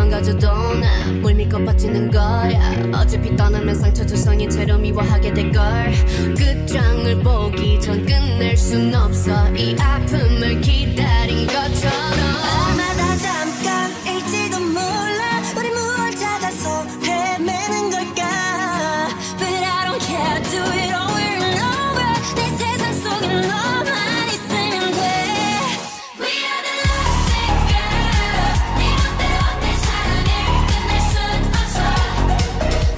망가져도 난뭘 믿고 버티는 거야. 어차피 떠나면 상처 투성인 채로 미워하게 될걸. 끝장을 보기 전 끝낼 순 없어. 이 아픔을 기다린 것처럼. 아마 다 잠깐일지도 몰라. 우리 무얼 찾아서 헤매는 걸까. But I don't care. Do it over and over. 내 세상 속에 너만 있으면 돼. We are the lovesick girls. 네 멋대로 내 사랑을 끝낼 순 없어.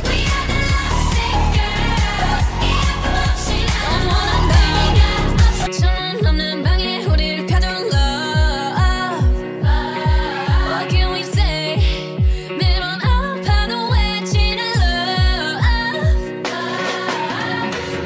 We are the lovesick girls. 이 아픔 없이 난 원한다. 의미가 없어. 천만 없는 방에 우리를 가둔 love. What can we say? 매번 아파도 외치는 love.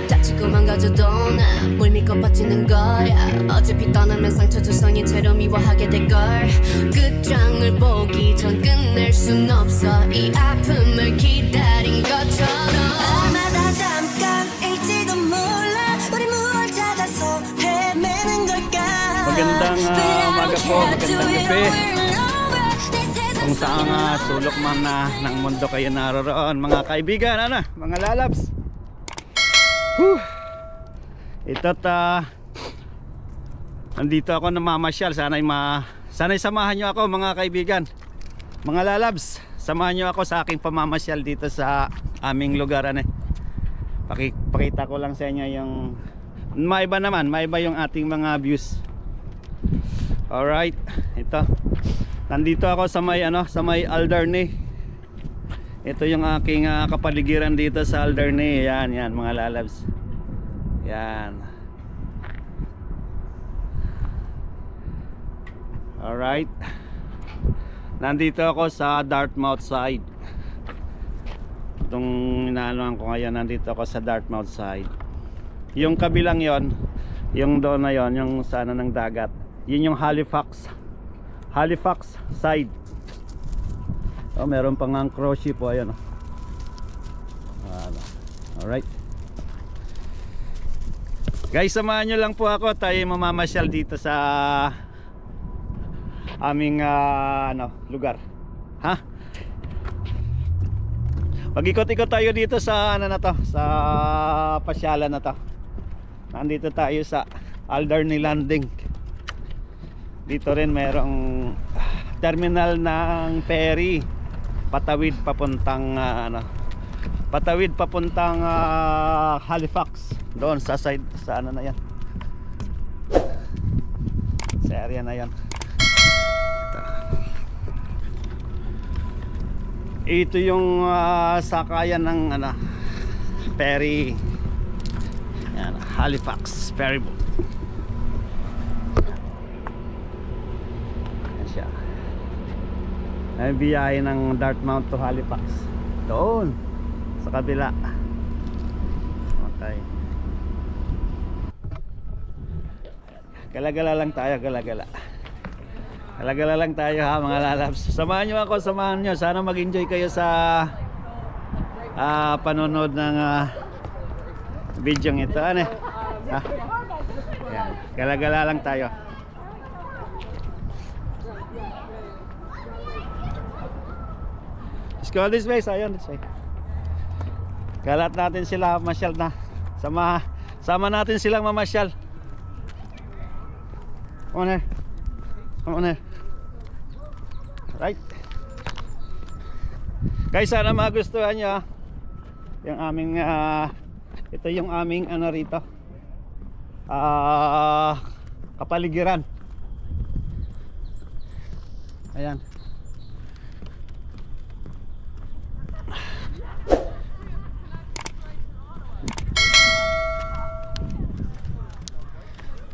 다치고 망가져도 난뭘 믿고 버티는 거야. 어차피 떠나면 상처 투성인 채로 미워하게 될걸. 끝장을 보기 전 끝낼 순 없어. 이 아픔을 기다린 것처럼. 아마 다 잠깐일지도 몰라. 우리 무얼 찾아서 헤매는 걸까. Magandang umaga po, magandang gabi. Kung saan sulok man ng mundo kayo naroroon, mga kaibigan, mga lalabs. Ito't nandito ako namamasyal. Sana'y samahan nyo ako, mga kaibigan, mga lalabs. Samahan nyo ako sa aking pamamasyal dito sa aming lugar. Pakita ko lang sa inyo yung maiba yung ating mga views. Alright, ito. Nandito ako sa may Alderney. Ito yung aking kapaligiran dito sa Alderney. Yan mga lalabs. Yan. Alright. Nandito ako sa Dartmouth side. Itong inaanoan ko ngayon, nandito ako sa Dartmouth side. Yung kabilang yon, yung doon na yon, yung sana ng dagat, yun yung Halifax side. Oh, meron pang ang cruise ship po, ayan. Alright guys, samahan nyo lang po ako. Tayo mamamasyal dito sa aming lugar. Mag-ikot-ikot tayo dito sa sa pasyalan na to. Nandito tayo sa Alderney Landing. Dito rin merong terminal ng ferry patawid papuntang Halifax. Doon sa side, sa na yan, sa area na yan. Ito yung sakayan ng ferry. Yan, Halifax ferry boat. Yan siya. Ay biyahe ng Dartmouth to Halifax. Doon sa kabila. Okay. Galagala lang tayo, galagala lang tayo ha, mga lalabs. Samahan nyo ako, samahan nyo. Sana mag-enjoy kayo sa panonood ng video ito. Yan. Galagala lang tayo. Let's go this way, sayon this way. Kalat natin sila masyal na. Sama natin silang mamasyal. Come on here. Right. Guys, sana magustuhan nyo yung aming ito yung aming rito kapaligiran. Ayan.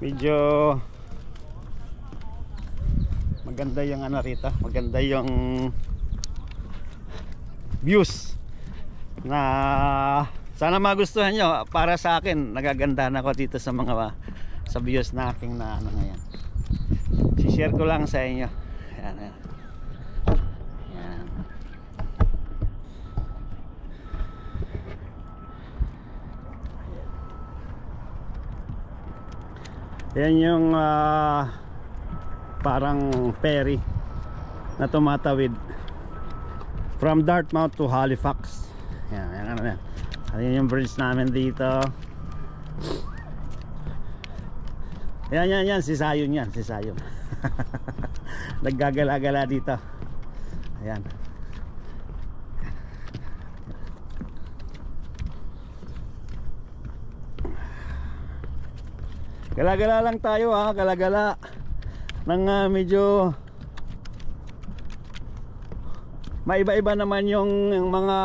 Medyo maganda yung rito, maganda yung views na sana magustuhan nyo. Para sa akin, nagagandahan ako dito sa sa views na aking ngayon. Si-share ko lang sa inyo. Yan. Yan yung parang ferry na tumatawid from Dartmouth to Halifax. Yan, ano yan. Ayan yung bridge namin dito. Yan, si Sayon yan, si Sayon. Naggagala-gala dito. Ayan. Gala-gala lang tayo ha, gala-gala ng medyo maiba-iba naman yung mga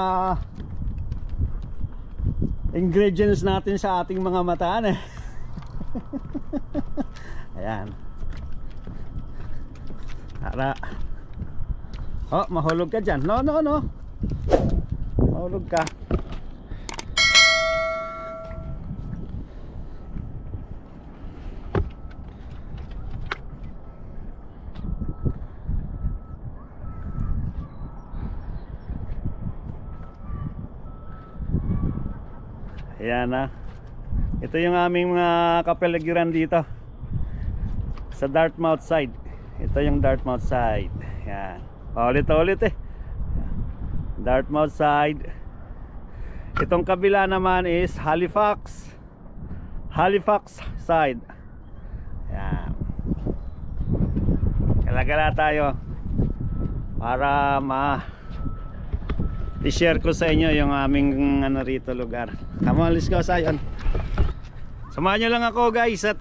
ingredients natin sa ating mga mataan eh. Ayan. Para oh, mahulog ka dyan. No. Mahulog ka. Ayan na. Ito yung aming mga kapaligiran dito sa Dartmouth side. Ito yung Dartmouth side. Ayan. Ulit eh. Dartmouth side. Itong kabila naman is Halifax side. Ayan. Gala-gala tayo para i-share ko sa inyo yung aming ano rito lugar. Come on, let's go, Sayon. Samahan nyo lang ako guys at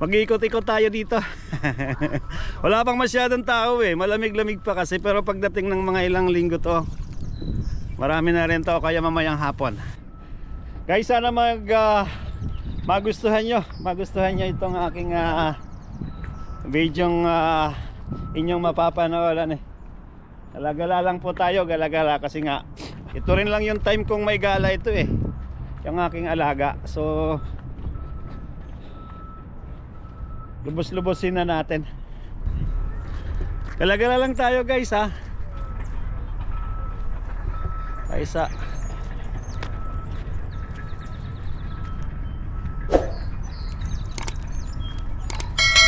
mag-iikot-ikot tayo dito. Wala pang masyadong tao eh, malamig-lamig pa kasi, pero pagdating ng mga ilang linggo to, marami na rin to, kaya mamayang hapon. Guys, sana magustuhan nyo itong aking videong inyong mapapanood eh. Gala-gala lang po tayo, gala-gala kasi nga ito rin lang yung time kong may gala ito eh, yung aking alaga. So lubos-lubosin na natin. Gala-gala lang tayo guys ha. Kaisa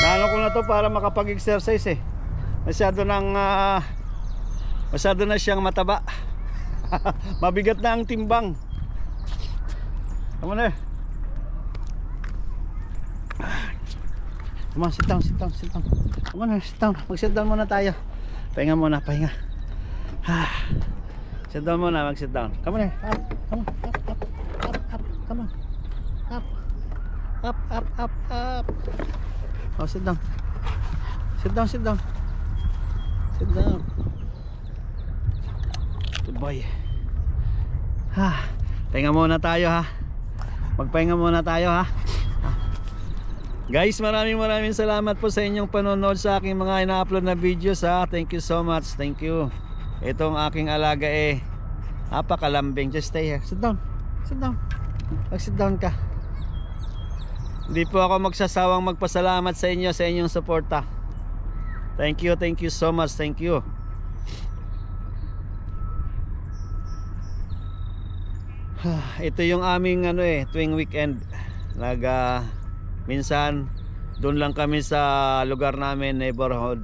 naano ko na to para makapag-exercise eh. Masyado na siyang mataba. Mabigat na ang timbang. Come on there. Come on, sit down. Come on, sit down. Mag-sit down muna tayo. Pahinga muna. Sit down muna, mag-sit down. Come on there. Come on. Up. Come on. Up. Oh, sit down. Sit down. Good boy. Pahinga muna tayo ha. Magpahinga muna tayo ha. Guys, maraming salamat po sa inyong panonood sa aking mga ina-upload na videos ha. Thank you so much. Thank you. Itong aking alaga eh napakalambing. Just stay here. Sit down. Mag-sit down ka. Hindi po ako magsasawang magpasalamat sa inyo sa inyong suporta. Thank you so much. Thank you. Ito yung aming tuwing weekend minsan doon lang kami sa lugar namin, neighborhood,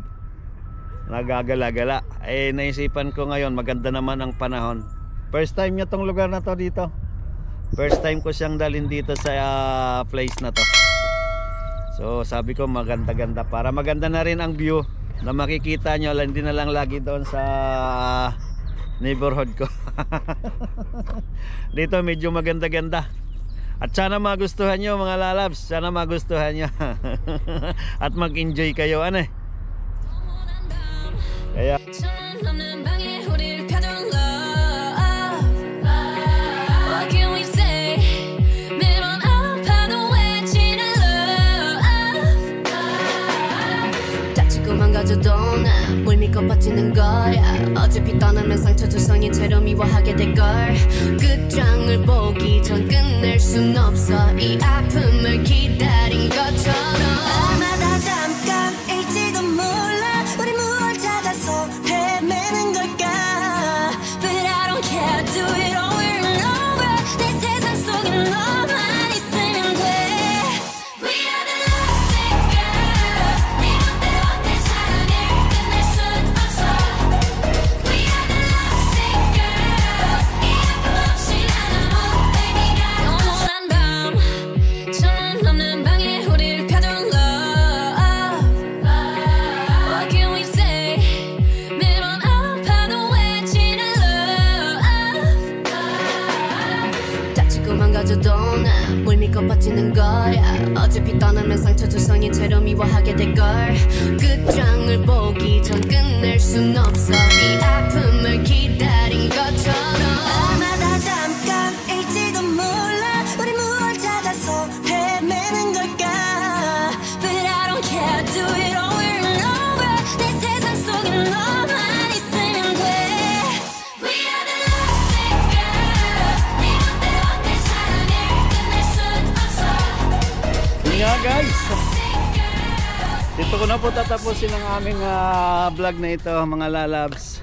nagagala-gala. Naisipan ko ngayon, maganda naman ang panahon. First time niya tong lugar na to dito. First time ko siyang dalhin dito sa place na to. So sabi ko maganda-ganda, para maganda na rin ang view na makikita nyo, hindi na lang lagi doon sa neighborhood ko. Dito medyo maganda-ganda. At sana magustuhan nyo mga lalabs. Sana magustuhan nyo. At mag-enjoy kayo Kaya 가져도 뭘 믿고 버티는 거야. 어차피 떠나면 상처투성인 채로 미워하게 될걸. 끝장을 보기 전 끝낼 순 없어. 이 아픔을 기다린 것처럼. 아마다 잠깐일지도 몰라. 우리 무얼 찾아서 헤매는 걸까. But I don't care. Do it over and over. 내 세상 속에 너만 있으면 돼. We are the lovesick girls. 네 멋대로 내 사랑을 끝낼 순 없어. We are the 버티는 거야 어차피 떠나면 상처 투성이 채로 미워하게 될걸 끝장을 보기 전 끝낼 순 없어 이 아픔을 기다린 것처럼 아마다 잠깐일지도 몰라 우리 무얼 찾아서 헤매는 걸까 But I don't care do it over and over 내 세상 속에 너만 있으면 돼 We are the lovesick girls 네 멋대로 내 사랑을 끝낼 순 없어 Yun nga guys, dito ko na po tatapusin ang aming vlog na ito mga lalabs.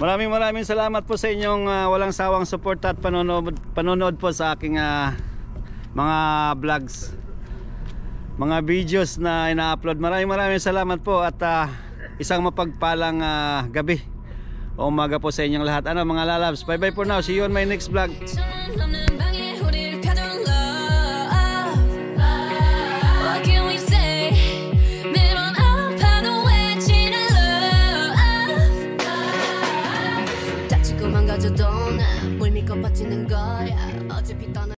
Maraming salamat po sa inyong walang sawang support at panonood po sa aking mga vlogs, mga videos na ina-upload. Maraming salamat po at isang mapagpalang gabi o umaga po sa inyong lahat. Ano mga lalabs, bye bye for now, see you on my next vlog.